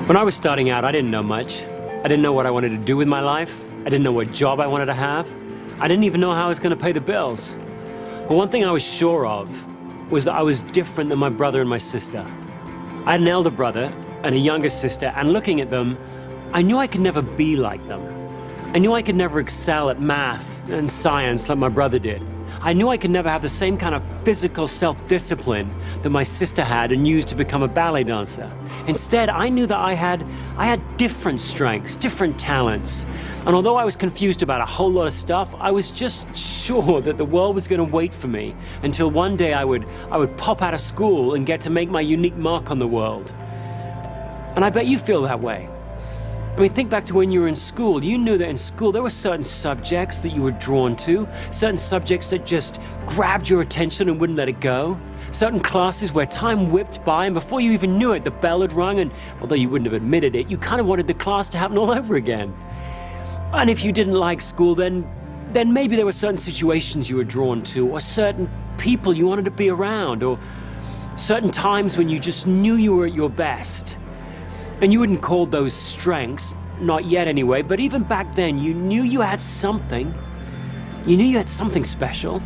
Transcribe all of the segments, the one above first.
When I was starting out, I didn't know much. I didn't know what I wanted to do with my life. I didn't know what job I wanted to have. I didn't even know how I was going to pay the bills. But one thing I was sure of was that I was different than my brother and my sister. I had an elder brother and a younger sister, and looking at them, I knew I could never be like them. I knew I could never excel at math and science like my brother did. I knew I could never have the same kind of physical self-discipline that my sister had and used to become a ballet dancer. Instead, I knew that I had different strengths, different talents. And although I was confused about a whole lot of stuff, I was just sure that the world was going to wait for me until one day I would pop out of school and get to make my unique mark on the world. And I bet you feel that way. I mean, think back to when you were in school. You knew that in school there were certain subjects that you were drawn to, certain subjects that just grabbed your attention and wouldn't let it go, certain classes where time whipped by and before you even knew it, the bell had rung, and although you wouldn't have admitted it, you kind of wanted the class to happen all over again. And if you didn't like school, then maybe there were certain situations you were drawn to, or certain people you wanted to be around, or certain times when you just knew you were at your best. And you wouldn't call those strengths, not yet anyway, but even back then you knew you had something. You knew you had something special.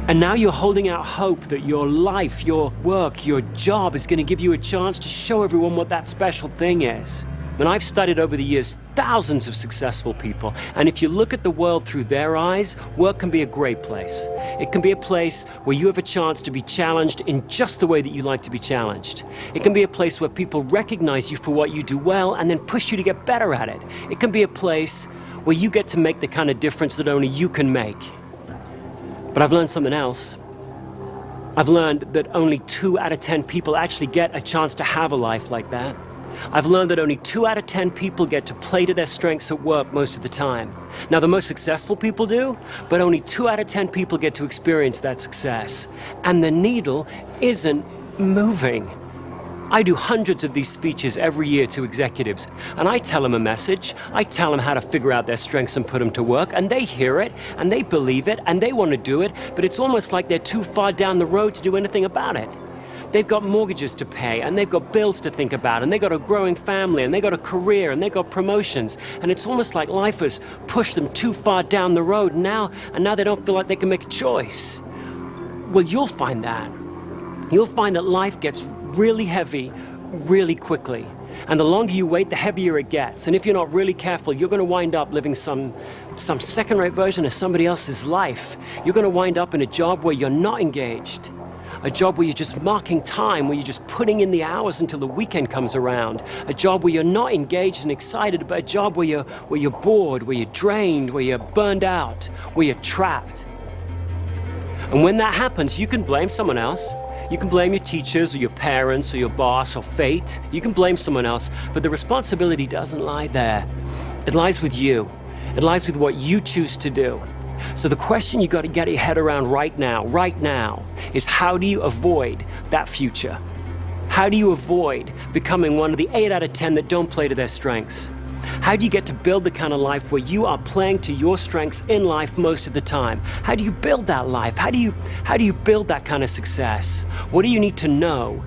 And now you're holding out hope that your life, your work, your job is going to give you a chance to show everyone what that special thing is. And I've studied over the years thousands of successful people, and if you look at the world through their eyes, work can be a great place. It can be a place where you have a chance to be challenged in just the way that you like to be challenged. It can be a place where people recognize you for what you do well and then push you to get better at it. It can be a place where you get to make the kind of difference that only you can make. But I've learned something else. I've learned that only 2 out of 10 people actually get a chance to have a life like that. I've learned that only 2 out of 10 people get to play to their strengths at work most of the time. Now, the most successful people do, but only 2 out of 10 people get to experience that success. And the needle isn't moving. I do hundreds of these speeches every year to executives, and I tell them a message. I tell them how to figure out their strengths and put them to work, and they hear it, and they believe it, and they want to do it, but it's almost like they're too far down the road to do anything about it. They've got mortgages to pay, and they've got bills to think about, and they've got a growing family, and they've got a career, and they've got promotions, and it's almost like life has pushed them too far down the road now, and now they don't feel like they can make a choice. Well, you'll find that. You'll find that life gets really heavy really quickly, and the longer you wait, the heavier it gets, and if you're not really careful, you're going to wind up living some second-rate version of somebody else's life. You're going to wind up in a job where you're not engaged. A job where you're just marking time, where you're just putting in the hours until the weekend comes around. A job where you're not engaged and excited, but a job where you're bored, where you're drained, where you're burned out, where you're trapped. And when that happens, you can blame someone else. You can blame your teachers or your parents or your boss or fate. You can blame someone else, but the responsibility doesn't lie there. It lies with you. It lies with what you choose to do. So the question you got to get your head around right now, is how do you avoid that future? How do you avoid becoming one of the 8 out of 10 that don't play to their strengths? How do you get to build the kind of life where you are playing to your strengths in life most of the time? How do you build that life? How do you build that kind of success? What do you need to know?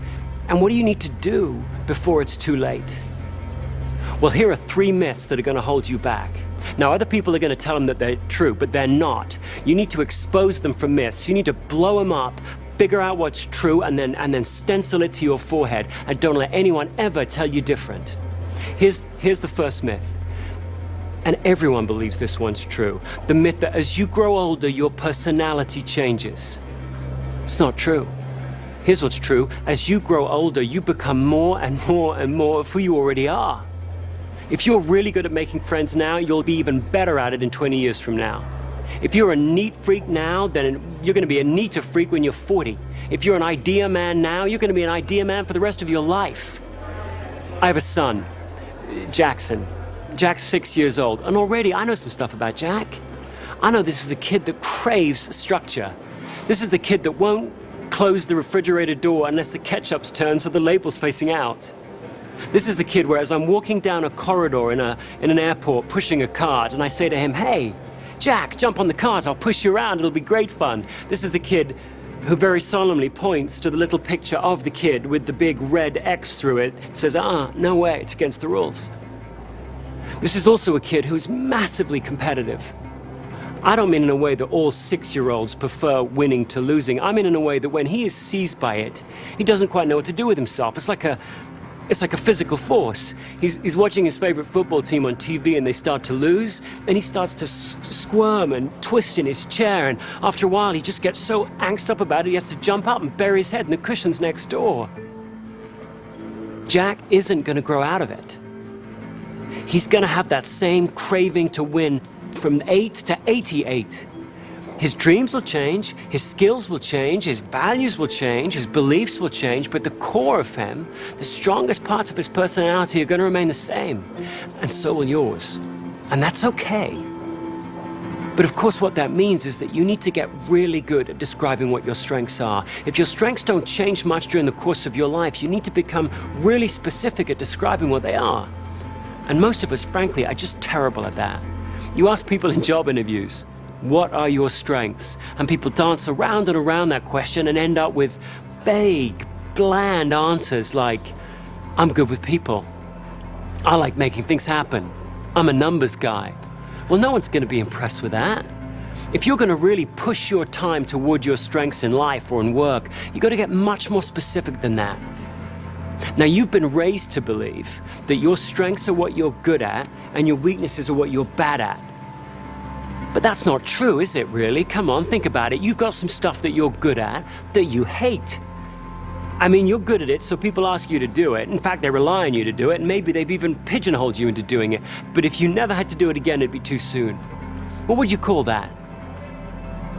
And what do you need to do before it's too late? Well, here are 3 myths that are going to hold you back. Now, other people are going to tell them that they're true, but they're not. You need to expose them from myths. You need to blow them up, figure out what's true, and then stencil it to your forehead. And don't let anyone ever tell you different. Here's the first myth. And everyone believes this one's true. The myth that as you grow older, your personality changes. It's not true. Here's what's true. As you grow older, you become more and more and more of who you already are. If you're really good at making friends now, you'll be even better at it in 20 years from now. If you're a neat freak now, then you're going to be a neater freak when you're 40. If you're an idea man now, you're going to be an idea man for the rest of your life. I have a son, Jackson. Jack's 6 years old, and already I know some stuff about Jack. I know this is a kid that craves structure. This is the kid that won't close the refrigerator door unless the ketchup's turned so the label's facing out. This is the kid where as I'm walking down a corridor in an airport pushing a cart, and I say to him, "Hey, Jack, jump on the cart, I'll push you around, it'll be great fun." This is the kid who very solemnly points to the little picture of the kid with the big red X through it, says, no way, it's against the rules. This is also a kid who's massively competitive. I don't mean in a way that all 6-year-olds prefer winning to losing. I mean in a way that when he is seized by it, he doesn't quite know what to do with himself. It's like a physical force. He's watching his favorite football team on TV and they start to lose, and he starts to squirm and twist in his chair, and after a while he just gets so angst up about it he has to jump up and bury his head in the cushions next door. Jack isn't going to grow out of it. He's going to have that same craving to win from 8 to 88. His dreams will change, his skills will change, his values will change, his beliefs will change, but the core of him, the strongest parts of his personality are going to remain the same, and so will yours. And that's okay. But of course what that means is that you need to get really good at describing what your strengths are. If your strengths don't change much during the course of your life, you need to become really specific at describing what they are. And most of us, frankly, are just terrible at that. You ask people in job interviews, what are your strengths? And people dance around and around that question and end up with vague, bland answers like, I'm good with people. I like making things happen. I'm a numbers guy. Well, no one's going to be impressed with that. If you're going to really push your time toward your strengths in life or in work, you've got to get much more specific than that. Now, you've been raised to believe that your strengths are what you're good at and your weaknesses are what you're bad at. But that's not true, is it really? Come on, think about it. You've got some stuff that you're good at that you hate. I mean, you're good at it, so people ask you to do it. In fact, they rely on you to do it, and maybe they've even pigeonholed you into doing it. But if you never had to do it again, it'd be too soon. What would you call that?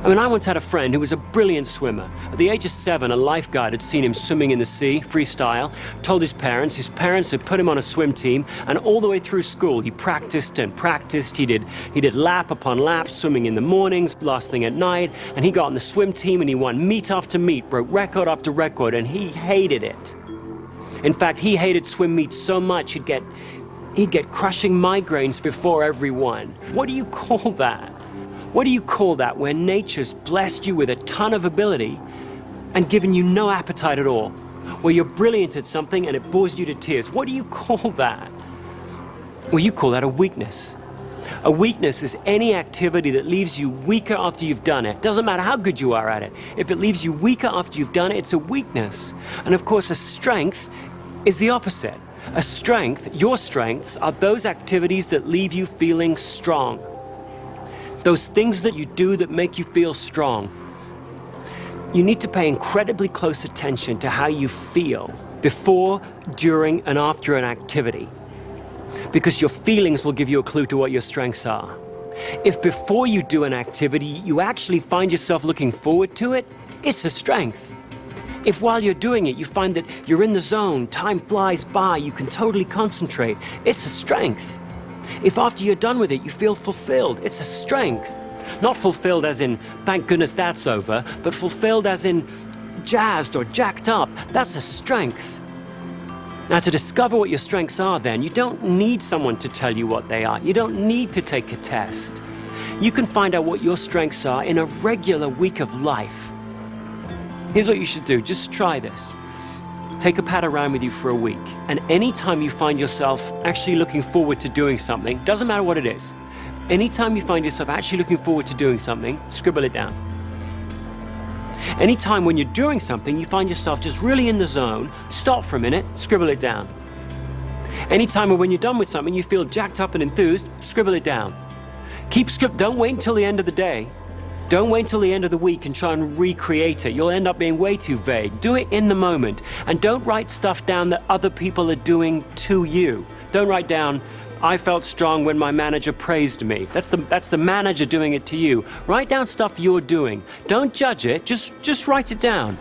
I mean, I once had a friend who was a brilliant swimmer. At the age of 7, a lifeguard had seen him swimming in the sea, freestyle, told his parents had put him on a swim team, and all the way through school, he practiced and practiced. He did lap upon lap, swimming in the mornings, last thing at night, and he got on the swim team and he won meet after meet, broke record after record, and he hated it. In fact, he hated swim meets so much he'd get crushing migraines before every one. What do you call that? What do you call that when nature's blessed you with a ton of ability and given you no appetite at all? Where you're brilliant at something and it bores you to tears. What do you call that? Well, you call that a weakness. A weakness is any activity that leaves you weaker after you've done it. Doesn't matter how good you are at it. If it leaves you weaker after you've done it, it's a weakness. And of course, a strength is the opposite. A strength, your strengths, are those activities that leave you feeling strong. Those things that you do that make you feel strong. You need to pay incredibly close attention to how you feel before, during, and after an activity, because your feelings will give you a clue to what your strengths are. If before you do an activity, you actually find yourself looking forward to it, it's a strength. If while you're doing it, you find that you're in the zone, time flies by, you can totally concentrate, it's a strength. If after you're done with it, you feel fulfilled, it's a strength. Not fulfilled as in, thank goodness that's over, but fulfilled as in jazzed or jacked up, that's a strength. Now, to discover what your strengths are then, you don't need someone to tell you what they are. You don't need to take a test. You can find out what your strengths are in a regular week of life. Here's what you should do, just try this. Take a PHAT around with you for a week, and anytime you find yourself actually looking forward to doing something, doesn't matter what it is, anytime you find yourself actually looking forward to doing something, scribble it down. Anytime when you're doing something, you find yourself just really in the zone, stop for a minute, scribble it down. Anytime when you're done with something, you feel jacked up and enthused, scribble it down. Don't wait until the end of the day. Don't wait until the end of the week and try and recreate it. You'll end up being way too vague. Do it in the moment. And don't write stuff down that other people are doing to you. Don't write down, I felt strong when my manager praised me. That's the manager doing it to you. Write down stuff you're doing. Don't judge it, just write it down.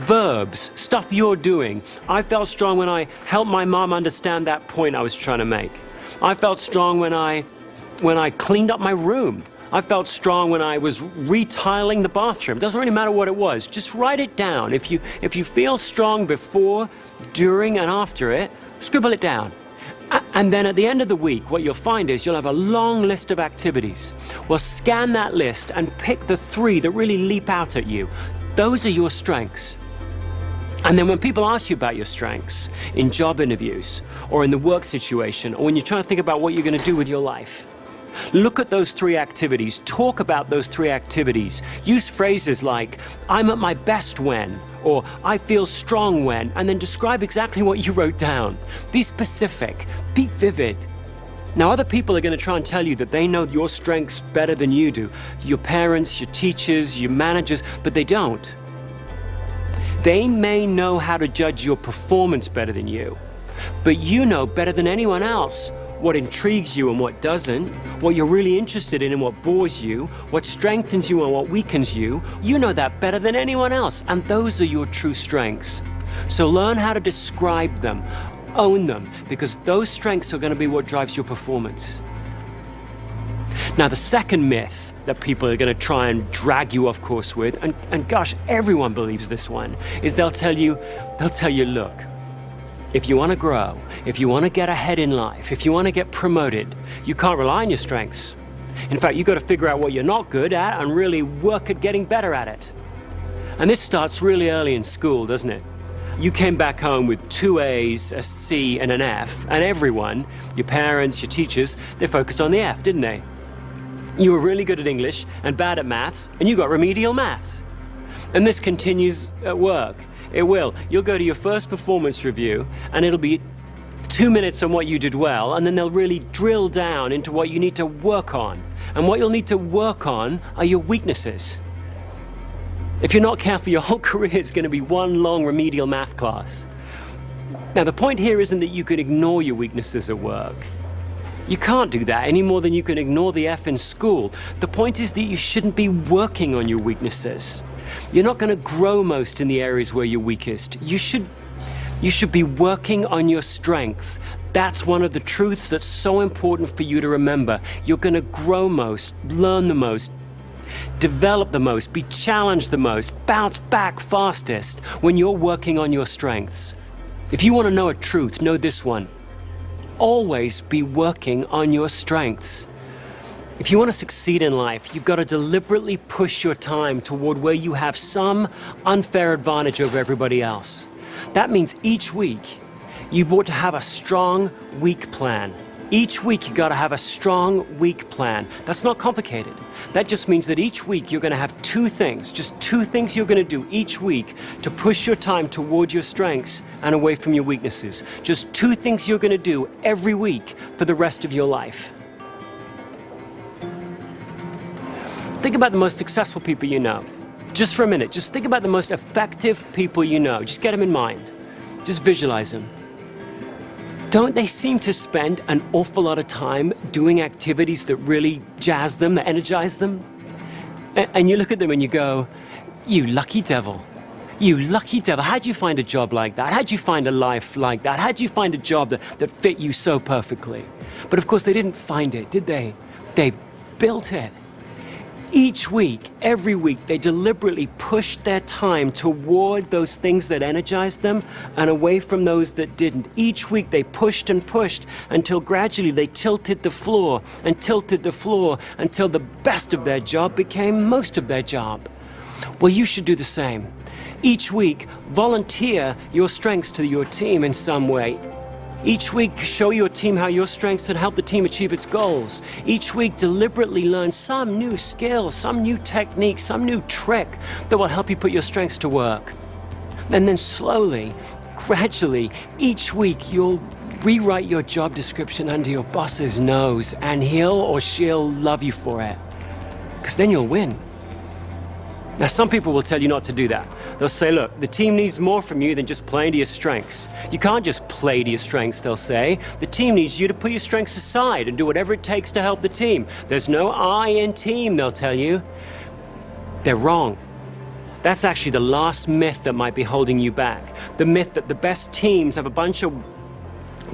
Verbs, stuff you're doing. I felt strong when I helped my mom understand that point I was trying to make. I felt strong when I cleaned up my room. I felt strong when I was retiling the bathroom. Doesn't really matter what it was. Just write it down. If you feel strong before, during, and after it, scribble it down. And then at the end of the week, what you'll find is you'll have a long list of activities. Well, scan that list and pick the 3 that really leap out at you. Those are your strengths. And then when people ask you about your strengths in job interviews or in the work situation, or when you're trying to think about what you're going to do with your life, look at those 3 activities, talk about those 3 activities, use phrases like, I'm at my best when, or I feel strong when, and then describe exactly what you wrote down. Be specific, be vivid. Now, other people are going to try and tell you that they know your strengths better than you do. Your parents, your teachers, your managers, but they don't. They may know how to judge your performance better than you, but you know better than anyone else what intrigues you and what doesn't, what you're really interested in and what bores you, what strengthens you and what weakens you. You know that better than anyone else, and those are your true strengths. So learn how to describe them, own them, because those strengths are going to be what drives your performance. Now, the second myth that people are going to try and drag you off course with, and gosh, everyone believes this one, is they'll tell you, look, if you want to grow, if you want to get ahead in life, if you want to get promoted, you can't rely on your strengths. In fact, you've got to figure out what you're not good at and really work at getting better at it. And this starts really early in school, doesn't it? You came back home with 2 A's, a C, and an F, and everyone, your parents, your teachers, they focused on the F, didn't they? You were really good at English and bad at maths, and you got remedial maths. And this continues at work. It will. You'll go to your first performance review, and it'll be 2 minutes on what you did well, and then they'll really drill down into what you need to work on. And what you'll need to work on are your weaknesses. If you're not careful, your whole career is going to be one long remedial math class. Now, the point here isn't that you can ignore your weaknesses at work. You can't do that any more than you can ignore the F in school. The point is that you shouldn't be working on your weaknesses. You're not going to grow most in the areas where you're weakest. You should be working on your strengths. That's one of the truths that's so important for you to remember. You're going to grow most, learn the most, develop the most, be challenged the most, bounce back fastest when you're working on your strengths. If you want to know a truth, know this one. Always be working on your strengths. If you want to succeed in life, you've got to deliberately push your time toward where you have some unfair advantage over everybody else. That means each week, you ought to have a strong, weak plan. Each week, you got to have a strong, weak plan. That's not complicated. That just means that each week you're going to have 2 things, just 2 things you're going to do each week to push your time toward your strengths and away from your weaknesses. Just 2 things you're going to do every week for the rest of your life. Think about the most successful people you know. Just for a minute, just think about the most effective people you know. Just get them in mind. Just visualize them. Don't they seem to spend an awful lot of time doing activities that really jazz them, that energize them? And you look at them and you go, you lucky devil. You lucky devil. How'd you find a job like that? How'd you find a life like that? How'd you find a job that fit you so perfectly? But of course they didn't find it, did they? They built it. Each week, every week, they deliberately pushed their time toward those things that energized them and away from those that didn't. Each week, they pushed and pushed until gradually they tilted the floor and tilted the floor until the best of their job became most of their job. Well, you should do the same. Each week, volunteer your strengths to your team in some way. Each week, show your team how your strengths can help the team achieve its goals. Each week, deliberately learn some new skill, some new technique, some new trick that will help you put your strengths to work. And then slowly, gradually, each week, you'll rewrite your job description under your boss's nose, and he'll or she'll love you for it. Because then you'll win. Now, some people will tell you not to do that. They'll say, look, the team needs more from you than just playing to your strengths. You can't just play to your strengths, they'll say. The team needs you to put your strengths aside and do whatever it takes to help the team. There's no I in team, they'll tell you. They're wrong. That's actually the last myth that might be holding you back. The myth that the best teams have a bunch of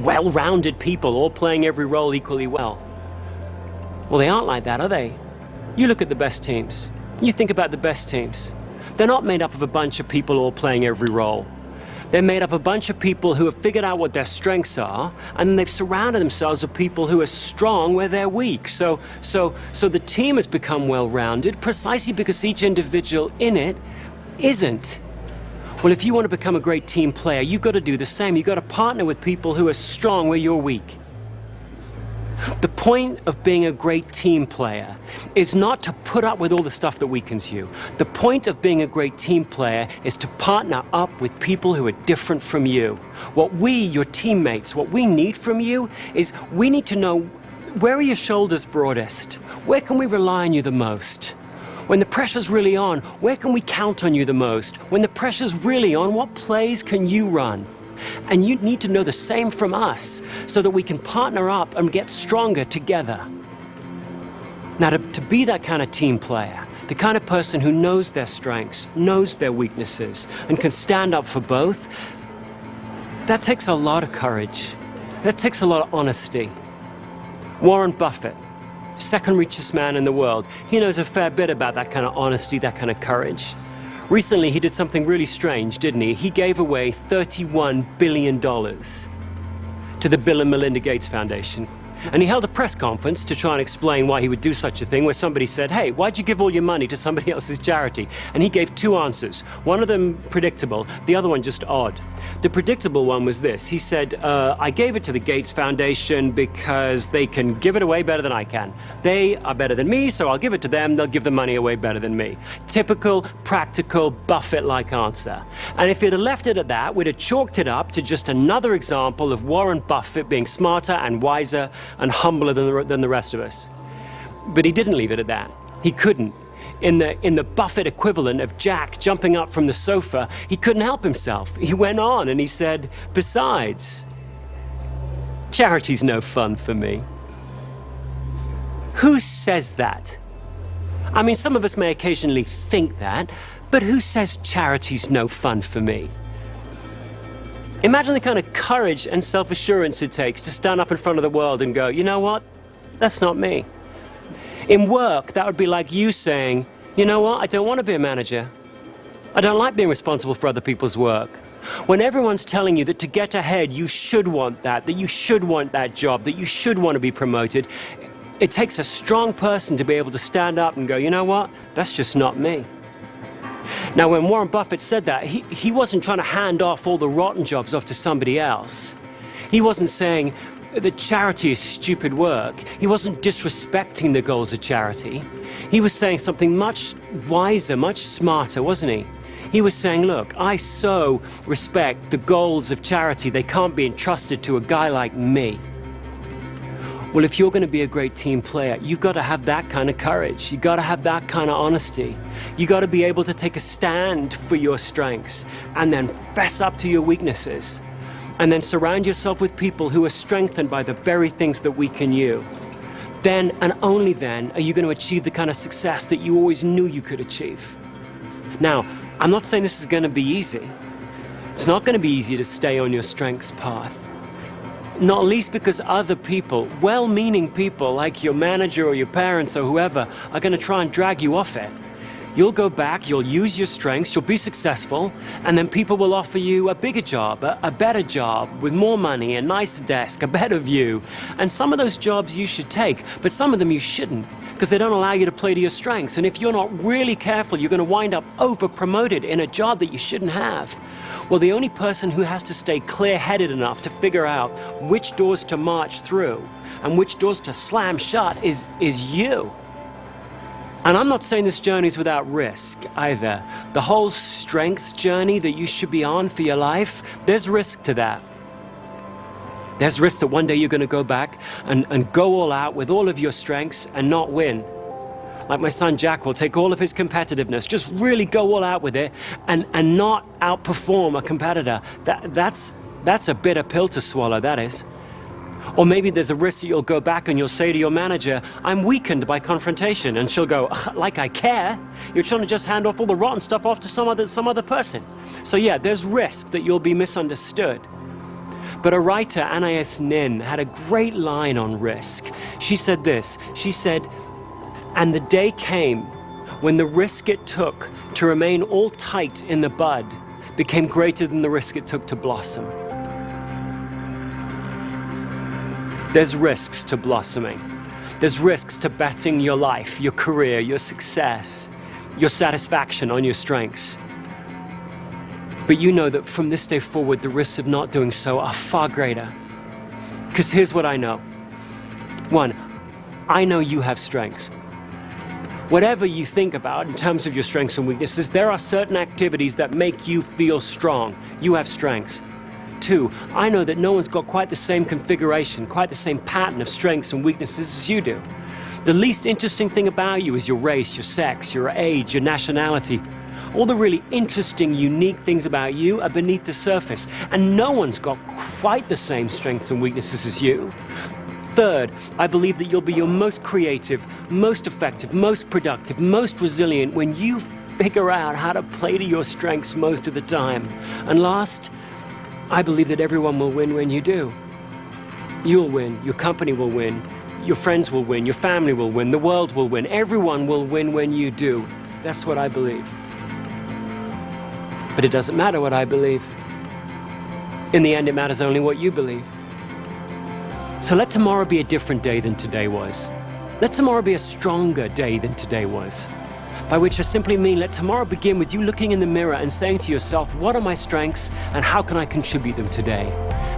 well-rounded people all playing every role equally well. Well, they aren't like that, are they? You look at the best teams. You think about the best teams. They're not made up of a bunch of people all playing every role. They're made up of a bunch of people who have figured out what their strengths are, and then they've surrounded themselves with people who are strong where they're weak. So the team has become well-rounded precisely because each individual in it isn't. Well, if you want to become a great team player, you've got to do the same. You've got to partner with people who are strong where you're weak. The point of being a great team player is not to put up with all the stuff that weakens you. The point of being a great team player is to partner up with people who are different from you. What we, your teammates, what we need from you is we need to know, where are your shoulders broadest? Where can we rely on you the most? When the pressure's really on, where can we count on you the most? When the pressure's really on, what plays can you run? And you need to know the same from us so that we can partner up and get stronger together. Now, to be that kind of team player, the kind of person who knows their strengths, knows their weaknesses, and can stand up for both, that takes a lot of courage. That takes a lot of honesty. Warren Buffett, second richest man in the world, he knows a fair bit about that kind of honesty, that kind of courage. Recently, he did something really strange, didn't he? He gave away $31 billion to the Bill and Melinda Gates Foundation. And he held a press conference to try and explain why he would do such a thing, where somebody said, hey, why'd you give all your money to somebody else's charity? And he gave two answers. One of them predictable, the other one just odd. The predictable one was this. He said, I gave it to the Gates Foundation because they can give it away better than I can. They are better than me, so I'll give it to them. They'll give the money away better than me. Typical, practical, Buffett-like answer. And if he'd have left it at that, we'd have chalked it up to just another example of Warren Buffett being smarter and wiser and humbler than the rest of us. But he didn't leave it at that. He couldn't. In the Buffett equivalent of Jack jumping up from the sofa, he couldn't help himself. He went on and he said, besides, charity's no fun for me. Who says that? I mean, some of us may occasionally think that, but who says charity's no fun for me? Imagine the kind of courage and self-assurance it takes to stand up in front of the world and go, you know what? That's not me. In work, that would be like you saying, you know what? I don't want to be a manager. I don't like being responsible for other people's work. When everyone's telling you that to get ahead, you should want that you should want that job, that you should want to be promoted, it takes a strong person to be able to stand up and go, you know what? That's just not me. Now, when Warren Buffett said that, he wasn't trying to hand off all the rotten jobs off to somebody else. He wasn't saying that charity is stupid work. He wasn't disrespecting the goals of charity. He was saying something much wiser, much smarter, wasn't he? He was saying, look, I so respect the goals of charity, they can't be entrusted to a guy like me. Well, if you're going to be a great team player, you've got to have that kind of courage. You've got to have that kind of honesty. You've got to be able to take a stand for your strengths and then fess up to your weaknesses. And then surround yourself with people who are strengthened by the very things that weaken you. Then, and only then, are you going to achieve the kind of success that you always knew you could achieve. Now, I'm not saying this is going to be easy. It's not going to be easy to stay on your strengths path. Not least because other people, well-meaning people like your manager or your parents or whoever, are going to try and drag you off it. You'll go back, you'll use your strengths, you'll be successful, and then people will offer you a bigger job, a better job, with more money, a nicer desk, a better view. And some of those jobs you should take, but some of them you shouldn't, because they don't allow you to play to your strengths. And if you're not really careful, you're going to wind up over-promoted in a job that you shouldn't have. Well, the only person who has to stay clear-headed enough to figure out which doors to march through and which doors to slam shut is you. And I'm not saying this journey is without risk either. The whole strengths journey that you should be on for your life, there's risk to that. There's risk that one day you're going to go back and go all out with all of your strengths and not win. Like my son Jack will take all of his competitiveness, just really go all out with it and not outperform a competitor. That's a bitter pill to swallow, that is. Or maybe there's a risk that you'll go back and you'll say to your manager, I'm weakened by confrontation. And she'll go, like I care. You're trying to just hand off all the rotten stuff off to some other person. So yeah, there's risk that you'll be misunderstood. But a writer, Anais Nin, had a great line on risk. She said this, she said, and the day came when the risk it took to remain all tight in the bud became greater than the risk it took to blossom. There's risks to blossoming. There's risks to betting your life, your career, your success, your satisfaction on your strengths. But you know that from this day forward, the risks of not doing so are far greater. Because here's what I know. One, I know you have strengths. Whatever you think about in terms of your strengths and weaknesses, there are certain activities that make you feel strong. You have strengths. Two, I know that no one's got quite the same configuration, quite the same pattern of strengths and weaknesses as you do. The least interesting thing about you is your race, your sex, your age, your nationality. All the really interesting, unique things about you are beneath the surface, and no one's got quite the same strengths and weaknesses as you. Third, I believe that you'll be your most creative, most effective, most productive, most resilient when you figure out how to play to your strengths most of the time. And last, I believe that everyone will win when you do. You'll win, your company will win, your friends will win, your family will win, the world will win, everyone will win when you do. That's what I believe. But it doesn't matter what I believe. In the end, it matters only what you believe. So let tomorrow be a different day than today was. Let tomorrow be a stronger day than today was. By which I simply mean let tomorrow begin with you looking in the mirror and saying to yourself, what are my strengths and how can I contribute them today?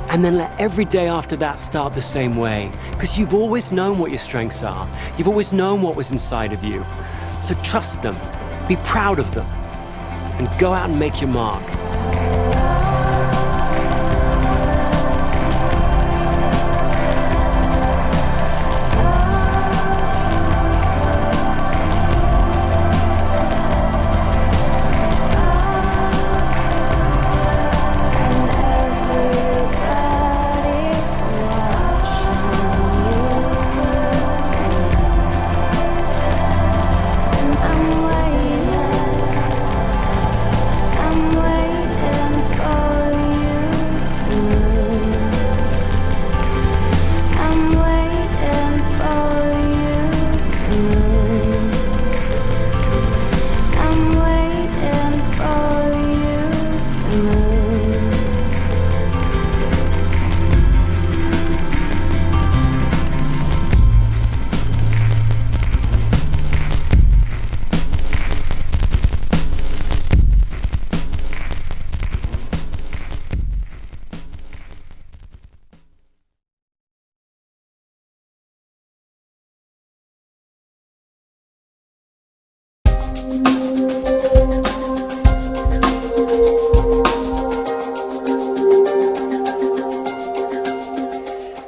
And then let every day after that start the same way. Because you've always known what your strengths are. You've always known what was inside of you. So trust them, be proud of them, and go out and make your mark.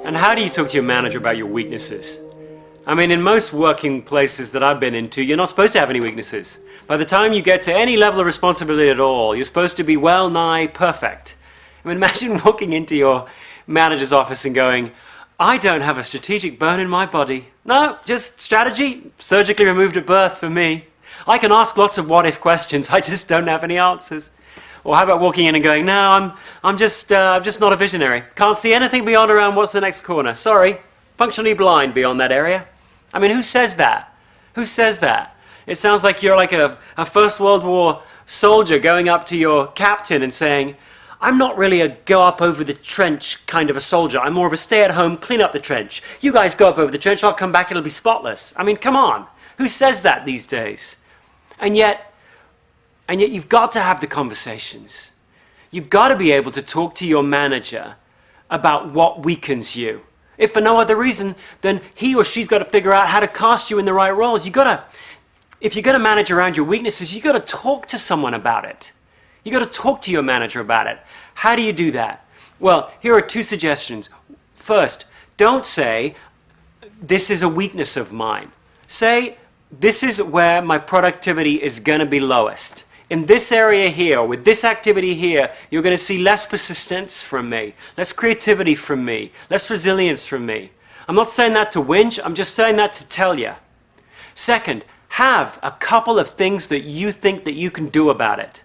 And how do you talk to your manager about your weaknesses? I mean, in most working places that I've been into, you're not supposed to have any weaknesses. By the time you get to any level of responsibility at all, you're supposed to be well nigh perfect. I mean, imagine walking into your manager's office and going, I don't have a strategic bone in my body. No, just strategy, surgically removed at birth for me. I can ask lots of what-if questions, I just don't have any answers. Or how about walking in and going, no, I'm just not a visionary. Can't see anything beyond around what's the next corner. Sorry, functionally blind beyond that area. I mean, who says that? Who says that? It sounds like you're like a First World War soldier going up to your captain and saying, I'm not really a go up over the trench kind of a soldier. I'm more of a stay at home, clean up the trench. You guys go up over the trench, I'll come back, it'll be spotless. I mean, come on. Who says that these days? And yet you've got to have the conversations. You've got to be able to talk to your manager about what weakens you. If for no other reason, then he or she's got to figure out how to cast you in the right roles. If you're going to manage around your weaknesses, you've got to talk to someone about it. You've got to talk to your manager about it. How do you do that? Well, here are two suggestions. First, don't say, this is a weakness of mine. Say, this is where my productivity is going to be lowest. In this area here, with this activity here, you're going to see less persistence from me, less creativity from me, less resilience from me. I'm not saying that to whinge, I'm just saying that to tell you. Second, have a couple of things that you think that you can do about it.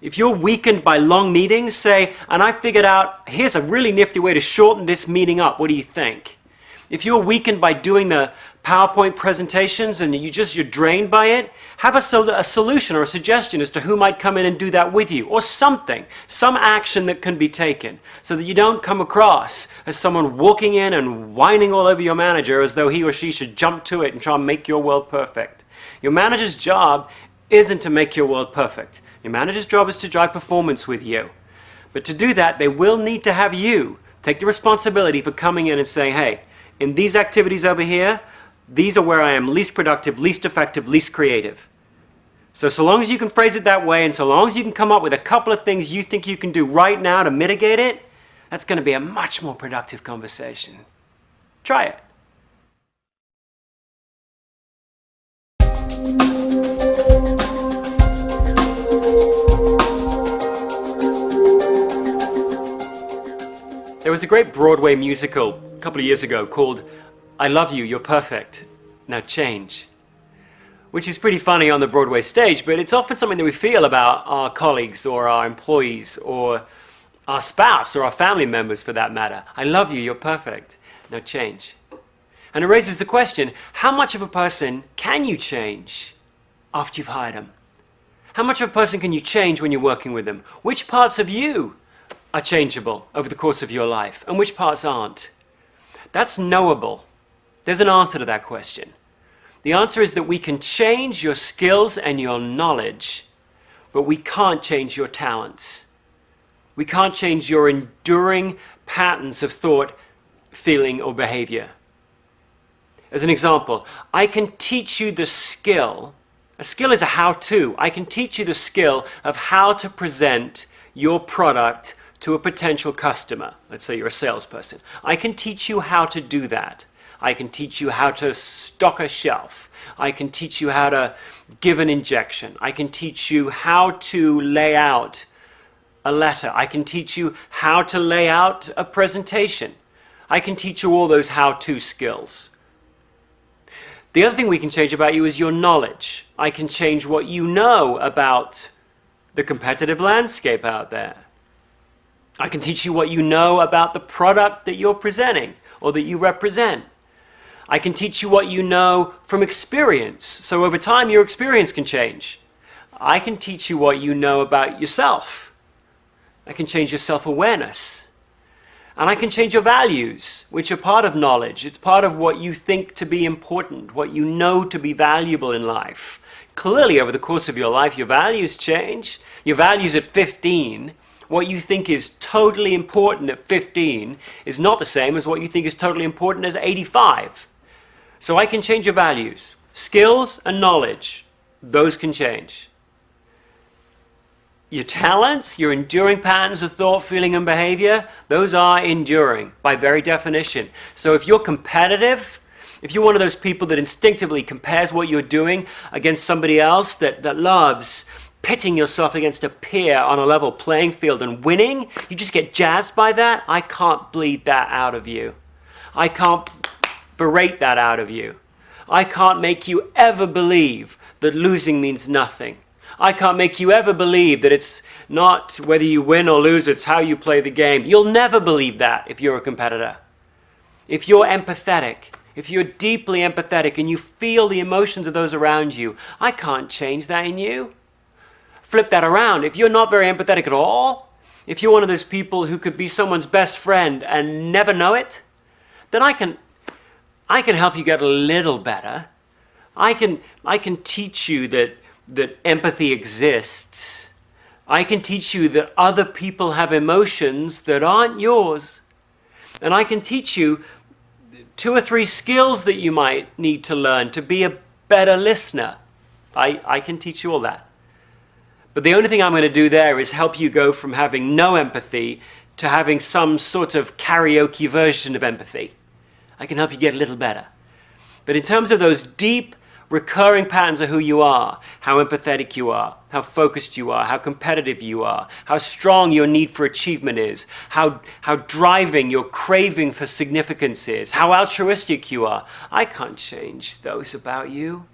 If you're weakened by long meetings, say, and I figured out, here's a really nifty way to shorten this meeting up, what do you think? If you're weakened by doing the PowerPoint presentations and you're drained by it, have a solution or a suggestion as to who might come in and do that with you, or something, some action that can be taken, so that you don't come across as someone walking in and whining all over your manager as though he or she should jump to it and try and make your world perfect. Your manager's job isn't to make your world perfect. Your manager's job is to drive performance with you. But to do that, they will need to have you take the responsibility for coming in and saying, hey, in these activities over here, these are where I am least productive, least effective, least creative. So long as you can phrase it that way, and so long as you can come up with a couple of things you think you can do right now to mitigate it, that's going to be a much more productive conversation. Try it. There was a great Broadway musical a couple of years ago called I Love You, You're Perfect, Now Change, which is pretty funny on the Broadway stage, but it's often something that we feel about our colleagues or our employees or our spouse or our family members for that matter. I love you, you're perfect, now change. And it raises the question, how much of a person can you change after you've hired them? How much of a person can you change when you're working with them? Which parts of you are changeable over the course of your life and which parts aren't? That's knowable. There's an answer to that question. The answer is that we can change your skills and your knowledge, but we can't change your talents. We can't change your enduring patterns of thought, feeling, or behavior. As an example, I can teach you the skill. A skill is a how-to. I can teach you the skill of how to present your product to a potential customer. Let's say you're a salesperson. I can teach you how to do that. I can teach you how to stock a shelf. I can teach you how to give an injection. I can teach you how to lay out a letter. I can teach you how to lay out a presentation. I can teach you all those how-to skills. The other thing we can change about you is your knowledge. I can change what you know about the competitive landscape out there. I can teach you what you know about the product that you're presenting or that you represent. I can teach you what you know from experience. So over time, your experience can change. I can teach you what you know about yourself. I can change your self-awareness. And I can change your values, which are part of knowledge. It's part of what you think to be important, what you know to be valuable in life. Clearly, over the course of your life, your values change. Your values at 15, what you think is totally important at 15 is not the same as what you think is totally important as 85. So I can change your values. Skills and knowledge, those can change. Your talents, your enduring patterns of thought, feeling, and behavior, those are enduring by very definition. So if you're competitive, if you're one of those people that instinctively compares what you're doing against somebody else, that loves pitting yourself against a peer on a level playing field and winning, you just get jazzed by that, I can't bleed that out of you. I can't berate that out of you. I can't make you ever believe that losing means nothing. I can't make you ever believe that it's not whether you win or lose, it's how you play the game. You'll never believe that if you're a competitor. If you're empathetic, if you're deeply empathetic and you feel the emotions of those around you, I can't change that in you. Flip that around. If you're not very empathetic at all, if you're one of those people who could be someone's best friend and never know it, then I can help you get a little better. I can teach you that empathy exists. I can teach you that other people have emotions that aren't yours. And I can teach you 2 or 3 skills that you might need to learn to be a better listener. I can teach you all that. But the only thing I'm going to do there is help you go from having no empathy to having some sort of karaoke version of empathy. I can help you get a little better. But in terms of those deep, recurring patterns of who you are, how empathetic you are, how focused you are, how competitive you are, how strong your need for achievement is, how driving your craving for significance is, how altruistic you are, I can't change those about you.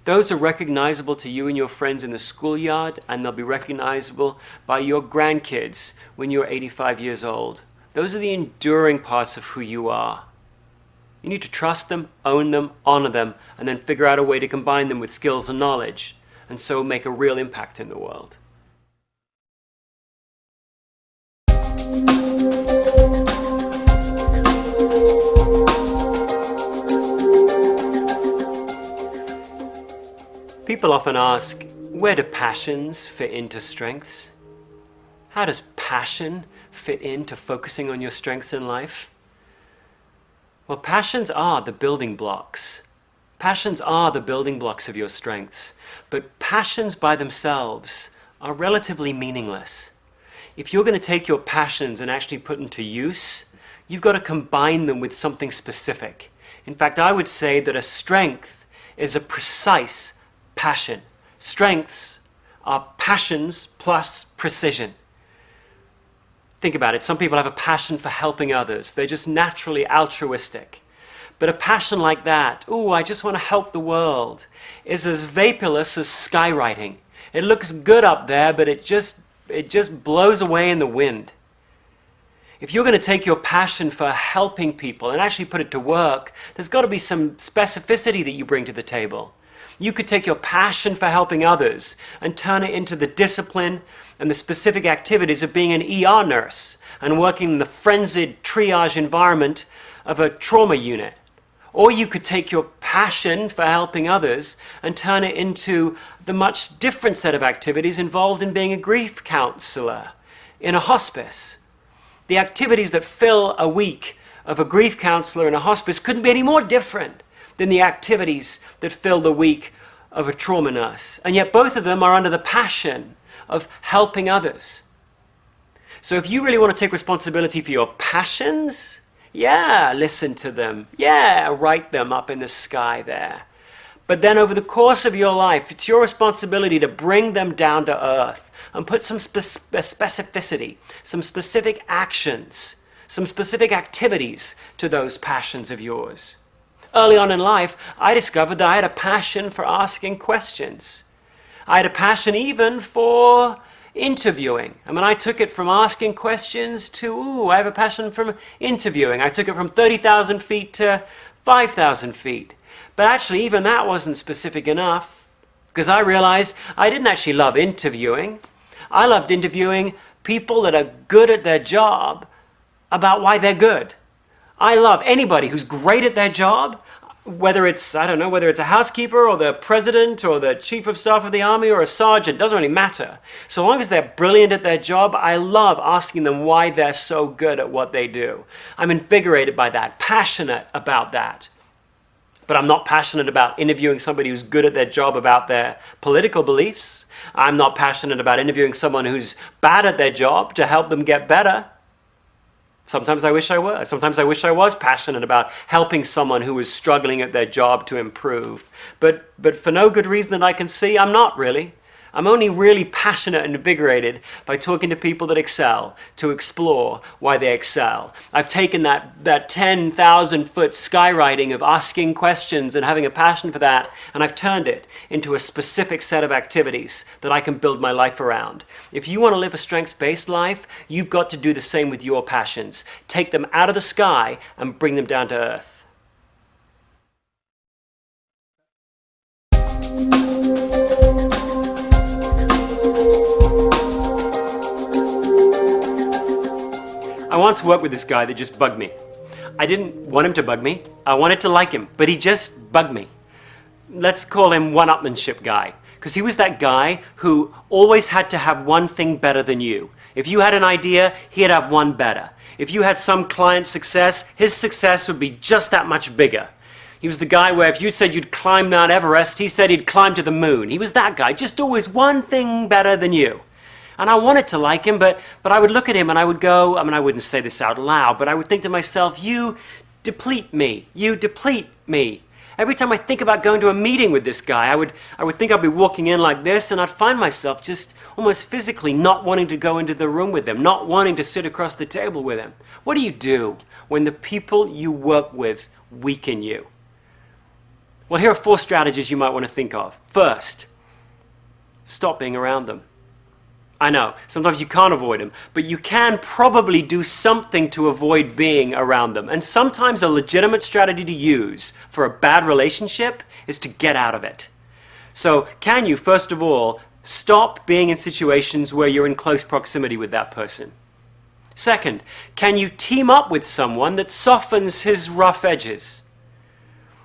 Those are recognizable to you and your friends in the schoolyard, and they'll be recognizable by your grandkids when you're 85 years old. Those are the enduring parts of who you are. You need to trust them, own them, honor them, and then figure out a way to combine them with skills and knowledge, and so make a real impact in the world. People often ask, where do passions fit into strengths? How does passion fit into focusing on your strengths in life? Well, passions are the building blocks. Passions are the building blocks of your strengths, but passions by themselves are relatively meaningless. If you're going to take your passions and actually put them to use, you've got to combine them with something specific. In fact, I would say that a strength is a precise passion. Strengths are passions plus precision. Think about it. Some people have a passion for helping others. They're just naturally altruistic. But a passion like that, ooh, I just want to help the world, is as vaporless as skywriting. It looks good up there, but it just blows away in the wind. If you're going to take your passion for helping people and actually put it to work, there's got to be some specificity that you bring to the table. You could take your passion for helping others and turn it into the discipline and the specific activities of being an ER nurse and working in the frenzied triage environment of a trauma unit. Or you could take your passion for helping others and turn it into the much different set of activities involved in being a grief counselor in a hospice. The activities that fill a week of a grief counselor in a hospice couldn't be any more different than the activities that fill the week of a trauma nurse. And yet both of them are under the passion of helping others. So if you really want to take responsibility for your passions, yeah, listen to them. Yeah, write them up in the sky there. But then over the course of your life, it's your responsibility to bring them down to earth and put some specificity, some specific actions, some specific activities to those passions of yours. Early on in life, I discovered that I had a passion for asking questions. I had a passion even for interviewing. I mean, I took it from asking questions to, ooh, I have a passion for interviewing. I took it from 30,000 feet to 5,000 feet. But actually, even that wasn't specific enough, because I realized I didn't actually love interviewing. I loved interviewing people that are good at their job about why they're good. I love anybody who's great at their job, whether it's, I don't know, whether it's a housekeeper or the president or the chief of staff of the army or a sergeant, doesn't really matter. So long as they're brilliant at their job, I love asking them why they're so good at what they do. I'm invigorated by that, passionate about that. But I'm not passionate about interviewing somebody who's good at their job about their political beliefs. I'm not passionate about interviewing someone who's bad at their job to help them get better. Sometimes I wish I was. Sometimes I wish I was passionate about helping someone who was struggling at their job to improve. But for no good reason that I can see, I'm not really. I'm only really passionate and invigorated by talking to people that excel, to explore why they excel. I've taken that 10,000-foot skywriting of asking questions and having a passion for that, and I've turned it into a specific set of activities that I can build my life around. If you want to live a strengths-based life, you've got to do the same with your passions. Take them out of the sky and bring them down to earth. I once worked with this guy that just bugged me. I didn't want him to bug me. I wanted to like him, but he just bugged me. Let's call him one-upmanship guy, because he was that guy who always had to have one thing better than you. If you had an idea, he'd have one better. If you had some client success, his success would be just that much bigger. He was the guy where if you said you'd climb Mount Everest, he said he'd climb to the moon. He was that guy, just always one thing better than you. And I wanted to like him, but I would look at him and I would go, I mean, I wouldn't say this out loud, but I would think to myself, you deplete me. You deplete me. Every time I think about going to a meeting with this guy, I would think I'd be walking in like this, and I'd find myself just almost physically not wanting to go into the room with him, not wanting to sit across the table with him. What do you do when the people you work with weaken you? Well, here are 4 strategies you might want to think of. First, stop being around them. I know, sometimes you can't avoid them, but you can probably do something to avoid being around them. And sometimes a legitimate strategy to use for a bad relationship is to get out of it. So can you, first of all, stop being in situations where you're in close proximity with that person? Second, can you team up with someone that softens his rough edges?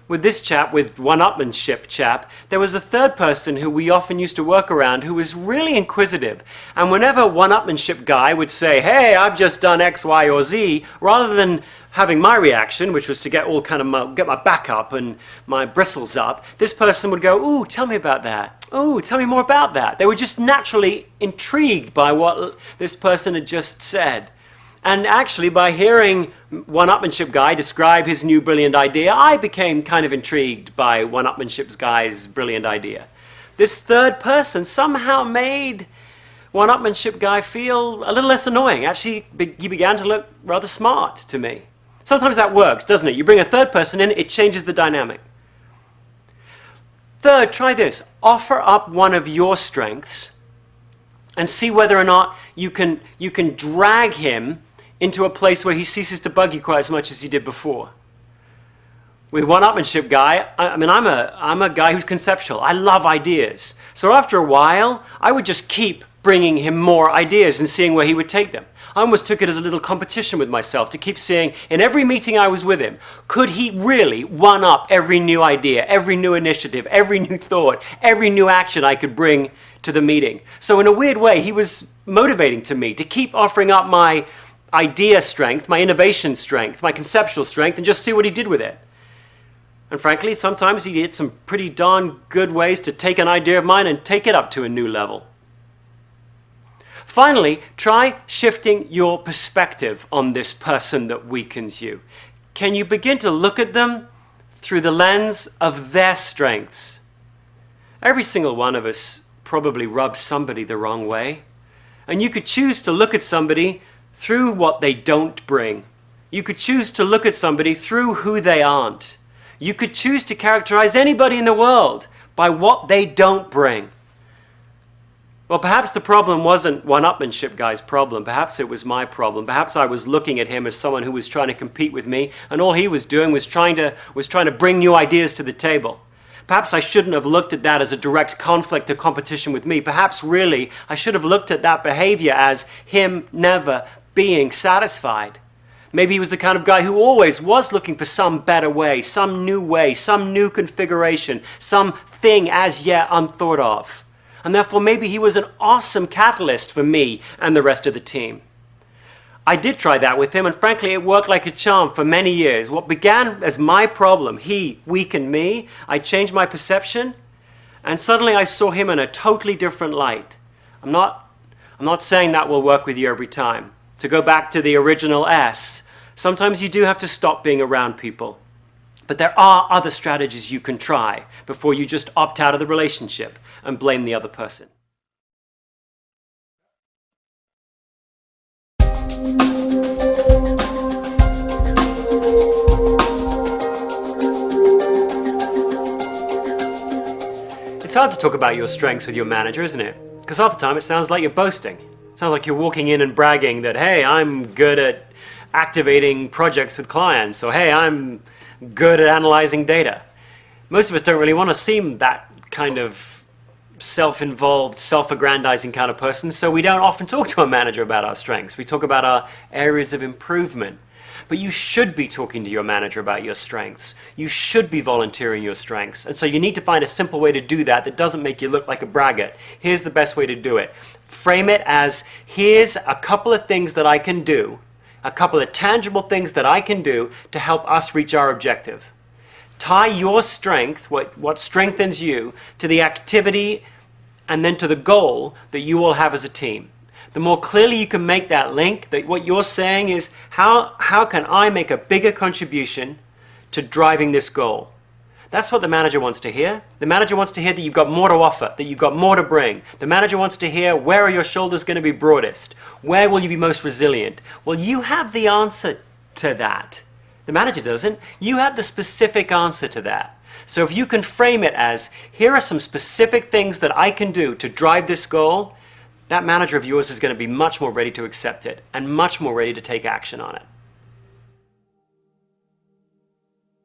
with this chap, with one-upmanship chap, there was a third person who we often used to work around who was really inquisitive. And whenever one-upmanship guy would say, hey, I've just done X, Y, or Z, rather than having my reaction, which was to get all kind of get my back up and my bristles up, this person would go, ooh, tell me about that. Ooh, tell me more about that. They were just naturally intrigued by what this person had just said. And actually, by hearing one-upmanship guy describe his new brilliant idea, I became kind of intrigued by one-upmanship guy's brilliant idea. This third person somehow made one-upmanship guy feel a little less annoying. Actually, he began to look rather smart to me. Sometimes that works, doesn't it? You bring a third person in, it changes the dynamic. Third, try this. Offer up one of your strengths and see whether or not you can drag him into a place where he ceases to bug you quite as much as he did before. With one-upmanship guy, I'm a guy who's conceptual. I love ideas. So after a while, I would just keep bringing him more ideas and seeing where he would take them. I almost took it as a little competition with myself to keep seeing, in every meeting I was with him, could he really one-up every new idea, every new initiative, every new thought, every new action I could bring to the meeting. So in a weird way, he was motivating to me to keep offering up my idea strength, my innovation strength, my conceptual strength, and just see what he did with it. And frankly, sometimes he had some pretty darn good ways to take an idea of mine and take it up to a new level. Finally, try shifting your perspective on this person that weakens you. Can you begin to look at them through the lens of their strengths? Every single one of us probably rubs somebody the wrong way. And you could choose to look at somebody through what they don't bring. You could choose to look at somebody through who they aren't. You could choose to characterize anybody in the world by what they don't bring. Well, perhaps the problem wasn't one-upmanship guy's problem. Perhaps it was my problem. Perhaps I was looking at him as someone who was trying to compete with me, and all he was doing was trying to bring new ideas to the table. Perhaps I shouldn't have looked at that as a direct conflict or competition with me. Perhaps really I should have looked at that behavior as him never being satisfied. Maybe he was the kind of guy who always was looking for some better way, some new configuration, something as yet unthought of. And therefore maybe he was an awesome catalyst for me and the rest of the team. I did try that with him, and frankly it worked like a charm for many years. What began as my problem, he weakened me, I changed my perception, and suddenly I saw him in a totally different light. I'm not saying that will work with you every time. To go back to the original S, sometimes you do have to stop being around people. But there are other strategies you can try before you just opt out of the relationship and blame the other person. It's hard to talk about your strengths with your manager, isn't it? Because half the time it sounds like you're boasting. It sounds like you're walking in and bragging that, hey, I'm good at activating projects with clients, or hey, I'm good at analyzing data. Most of us don't really want to seem that kind of self-involved, self-aggrandizing kind of person, so we don't often talk to our manager about our strengths. We talk about our areas of improvement. But you should be talking to your manager about your strengths. You should be volunteering your strengths. And so you need to find a simple way to do that that doesn't make you look like a braggart. Here's the best way to do it. Frame it as, here's a couple of things that I can do, a couple of tangible things that I can do to help us reach our objective. Tie your strength, what strengthens you, to the activity and then to the goal that you all have as a team. The more clearly you can make that link, that what you're saying is, how can I make a bigger contribution to driving this goal? That's what the manager wants to hear. The manager wants to hear that you've got more to offer, that you've got more to bring. The manager wants to hear, where are your shoulders going to be broadest? Where will you be most resilient? Well, you have the answer to that. The manager doesn't. You have the specific answer to that. So if you can frame it as, here are some specific things that I can do to drive this goal, that manager of yours is going to be much more ready to accept it and much more ready to take action on it.